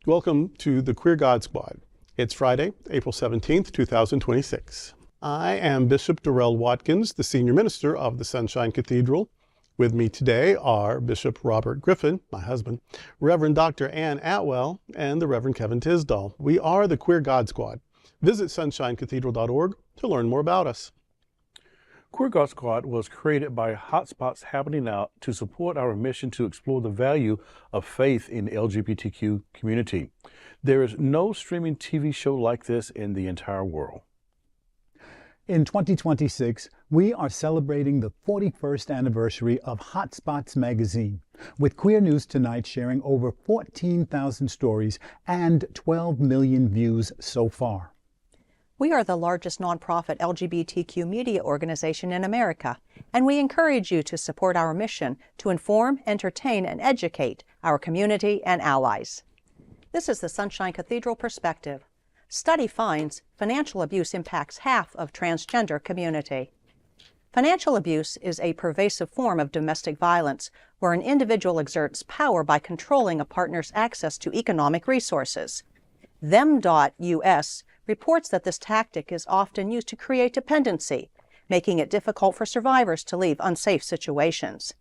Welcome to the Queer God Squad. It's Friday, April 17th, 2026. I am Bishop Darrell Watkins, the senior minister of the Sunshine Cathedral. With me today are Bishop Robert Griffin, my husband, Reverend Dr. Ann Atwell, and the Reverend Kevin Tisdall. We are the Queer God Squad. Visit sunshinecathedral.org to learn more about us. Queer God Squad was created by Hotspots Happening Out to support our mission to explore the value of faith in the LGBTQ community. There is no streaming TV show like this in the entire world. In 2026, we are celebrating the 41st anniversary of Hotspots magazine, with Queer News Tonight sharing over 14,000 stories and 12 million views so far. We are the largest nonprofit LGBTQ media organization in America, and we encourage you to support our mission to inform, entertain, and educate our community and allies. This is the Sunshine Cathedral Perspective. Study finds financial abuse impacts half of transgender community. Financial abuse is a pervasive form of domestic violence where an individual exerts power by controlling a partner's access to economic resources. Them.us reports that this tactic is often used to create dependency, making it difficult for survivors to leave unsafe situations.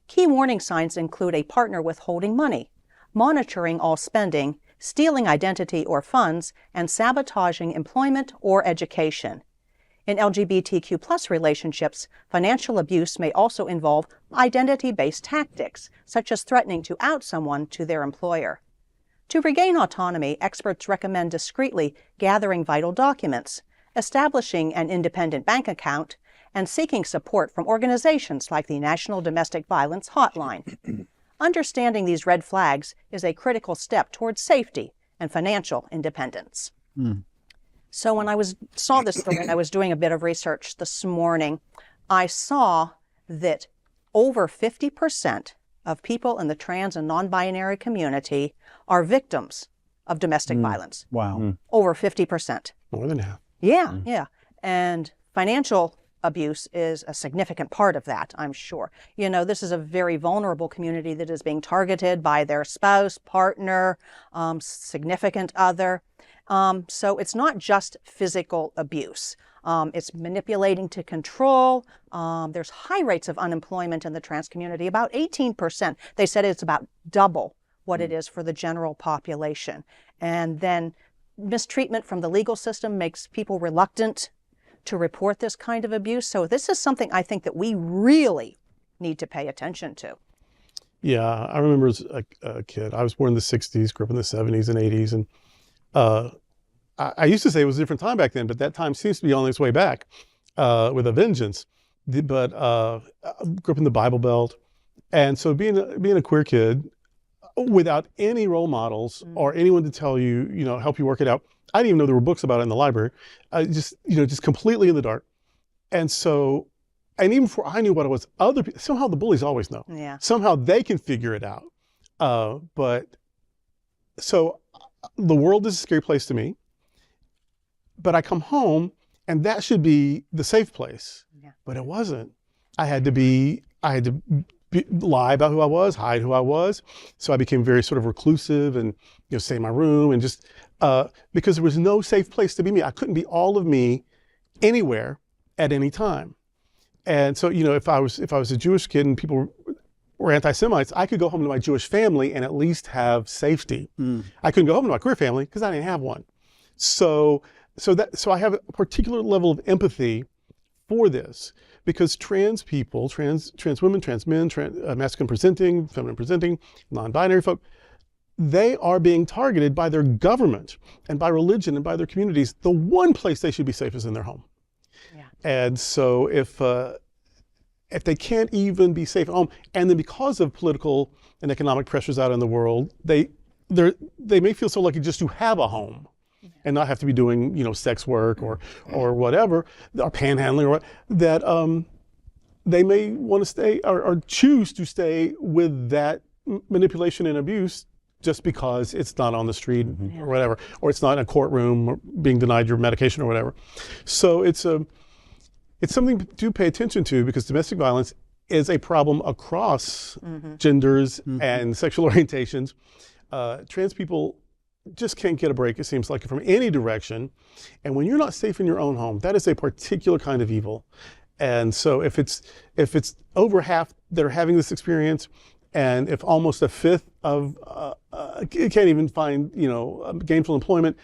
Key warning signs include a partner withholding money, monitoring all spending, stealing identity or funds, and sabotaging employment or education. In LGBTQ+ relationships, financial abuse may also involve identity-based tactics, such as threatening to out someone to their employer. To regain autonomy, experts recommend discreetly gathering vital documents, establishing an independent bank account, and seeking support from organizations like the National Domestic Violence Hotline. Understanding these red flags is a critical step towards safety and financial independence. So when I saw this story and I was doing a bit of research this morning, I saw that over 50% of people in the trans and non-binary community are victims of domestic violence. Wow. Over 50%. More than half. Yeah. And financial abuse is a significant part of that, I'm sure. You know, this is a very vulnerable community that is being targeted by their spouse, partner, significant other. So it's not just physical abuse. It's manipulating to control. There's high rates of unemployment in the trans community, about 18%. They said it's about double what it is for the general population. And then mistreatment from the legal system makes people reluctant to report this kind of abuse. So this is something I think that we really need to pay attention to. Yeah, I remember as a kid, I was born in the 60s, grew up in the 70s and 80s, and I used to say it was a different time back then, but that time seems to be on its way back with a vengeance. But I grew up in the Bible Belt, and so being a queer kid without any role models or anyone to tell you, help you work it out. I didn't even know there were books about it in the library. Just completely in the dark. And so, and even before I knew what it was, somehow the bullies always know. Yeah. Somehow they can figure it out. So the world is a scary place to me. But I come home and that should be the safe place. Yeah. But it wasn't. I had to lie about who I was, hide who I was. So I became very sort of reclusive and, stay in my room and just, because there was no safe place to be me. I couldn't be all of me anywhere at any time. And so, if I was a Jewish kid and people were anti-Semites, I could go home to my Jewish family and at least have safety. I couldn't go home to my queer family because I didn't have one. So I have a particular level of empathy for this because trans people, trans women, trans men, masculine presenting, feminine presenting, non-binary folk, they are being targeted by their government and by religion and by their communities. The one place they should be safe is in their home. Yeah. And so if they can't even be safe at home, and then because of political and economic pressures out in the world, they may feel so lucky just to have a home. And not have to be doing, sex work or whatever, or panhandling or what, that they may want to stay or choose to stay with that manipulation and abuse just because it's not on the street or whatever, or it's not in a courtroom or being denied your medication or whatever. So it's something to pay attention to because domestic violence is a problem across genders and sexual orientations. Trans people just can't get a break, it seems like, from any direction. And when you're not safe in your own home, that is a particular kind of evil. And so if it's over half that are having this experience, and if almost a fifth of can't even find gainful employment,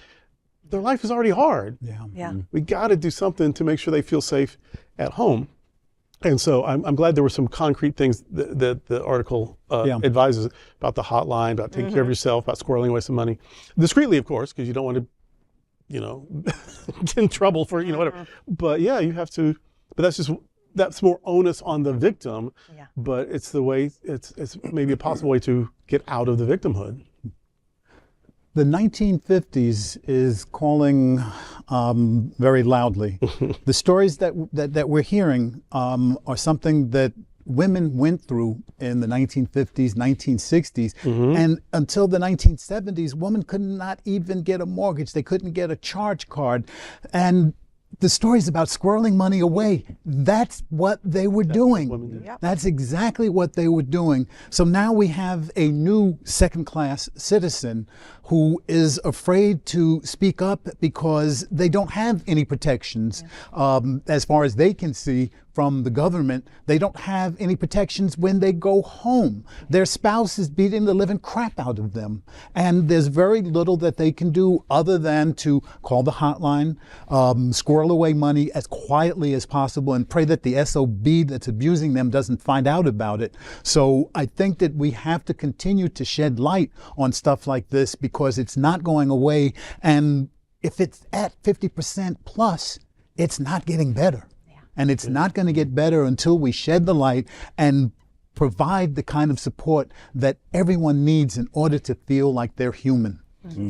their life is already hard. Yeah. We got to do something to make sure they feel safe at home. And so I'm glad there were some concrete things that the article advises about: the hotline, about taking care of yourself, about squirreling away some money, discreetly, of course, because you don't want to, get in trouble for whatever. But yeah, you have to. But that's more onus on the victim. Yeah. But it's the way. It's maybe a possible way to get out of the victimhood. The 1950s is calling very loudly. The stories that we're hearing are something that women went through in the 1950s, 1960s, and until the 1970s, women could not even get a mortgage. They couldn't get a charge card. And the stories about squirreling money away, that's what they were doing. Women did. Yep. That's exactly what they were doing. So now we have a new second-class citizen who is afraid to speak up because they don't have any protections. As far as they can see from the government, they don't have any protections when they go home. Their spouse is beating the living crap out of them. And there's very little that they can do other than to call the hotline, squirrel away money as quietly as possible, and pray that the SOB that's abusing them doesn't find out about it. So I think that we have to continue to shed light on stuff like this because it's not going away. And if it's at 50% plus, it's not getting better. And it's not going to get better until we shed the light and provide the kind of support that everyone needs in order to feel like they're human.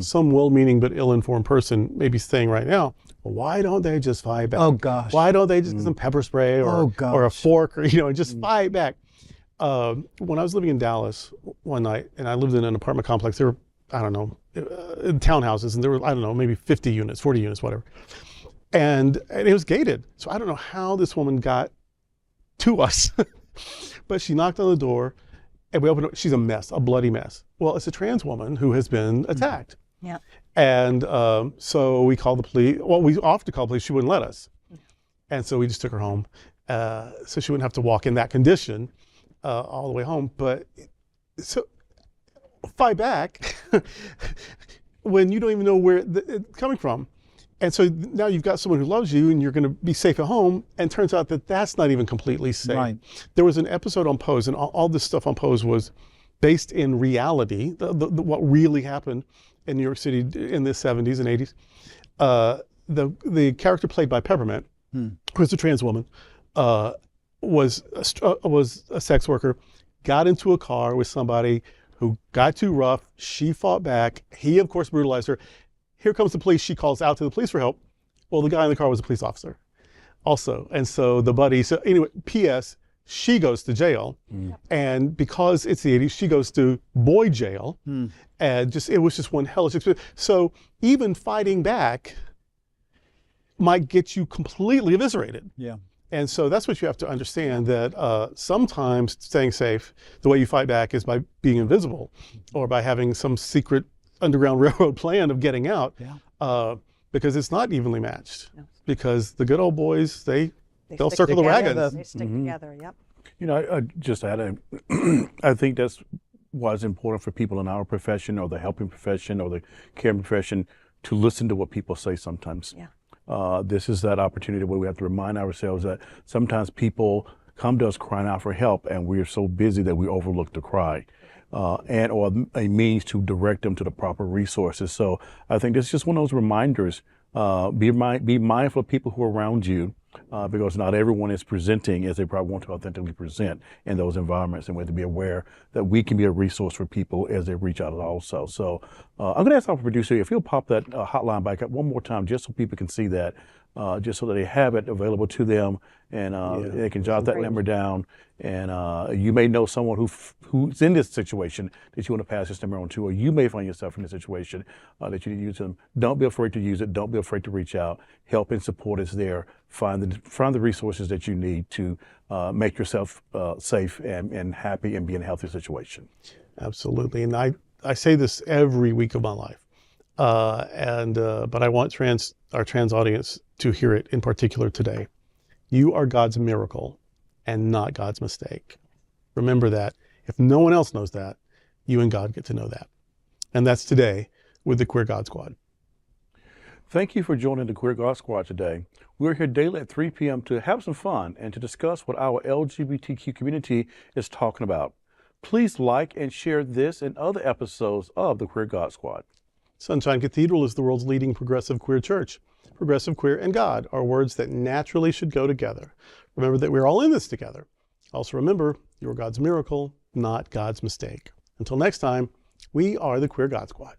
Some well-meaning but ill-informed person may be saying right now, well, why don't they just fight back? Oh, gosh. Why don't they just get some pepper spray or a fork or and just fight back? When I was living in Dallas one night, and I lived in an apartment complex, there were, I don't know, townhouses, and there were, I don't know, maybe 50 units, 40 units, whatever. And it was gated. So I don't know how this woman got to us, but she knocked on the door and we opened it. She's a mess, a bloody mess. Well, it's a trans woman who has been attacked. Yeah. And so we called the police. Well, we offered to call the police. She wouldn't let us. And so we just took her home. So she wouldn't have to walk in that condition all the way home. But so fight back when you don't even know where it's coming from. And so now you've got someone who loves you and you're going to be safe at home, and turns out that that's not even completely safe. Right. There was an episode on Pose, and all this stuff on Pose was based in reality, what really happened in New York City in the 70s and 80s. The character played by Peppermint, who's a trans woman, was a sex worker, got into a car with somebody who got too rough. She fought back. He, of course, brutalized her. Here comes the police. She calls out to the police for help. Well, the guy in the car was a police officer also. And so the buddy, so anyway, P.S., she goes to jail. And because it's the 80s, she goes to boy jail. And it was just one hellish experience. So even fighting back might get you completely eviscerated. Yeah. And so that's what you have to understand, that sometimes staying safe, the way you fight back is by being invisible or by having some secret Underground Railroad plan of getting out, because it's not evenly matched. No. Because the good old boys, they'll circle the wagons. They stick together. Yep. I just add, I think that's why it's important for people in our profession or the helping profession or the caring profession to listen to what people say sometimes. Yeah. This is that opportunity where we have to remind ourselves that sometimes people come to us crying out for help, and we're so busy that we overlook the cry. And or a means to direct them to the proper resources. So I think this is just one of those reminders. Be mindful of people who are around you, because not everyone is presenting as they probably want to authentically present in those environments, and we have to be aware that we can be a resource for people as they reach out also. So I'm going to ask our producer if you'll pop that hotline back up one more time just so people can see that, just so that they have it available to them, and they can jot that number down. And you may know someone who's in this situation that you want to pass this number on to, or you may find yourself in a situation that you need to use them. Don't be afraid to use it. Don't be afraid to reach out. Help and support is there. Find the resources that you need to make yourself safe and happy and be in a healthy situation. Absolutely. And I say this every week of my life. But I want our trans audience to hear it in particular today. You are God's miracle and not God's mistake. Remember that. If no one else knows that, you and God get to know that. And that's today with the Queer God Squad. Thank you for joining the Queer God Squad today. We're here daily at 3 p.m. to have some fun and to discuss what our LGBTQ community is talking about. Please like and share this and other episodes of the Queer God Squad. Sunshine Cathedral is the world's leading progressive queer church. Progressive, queer, and God are words that naturally should go together. Remember that we're all in this together. Also remember, you're God's miracle, not God's mistake. Until next time, we are the Queer God Squad.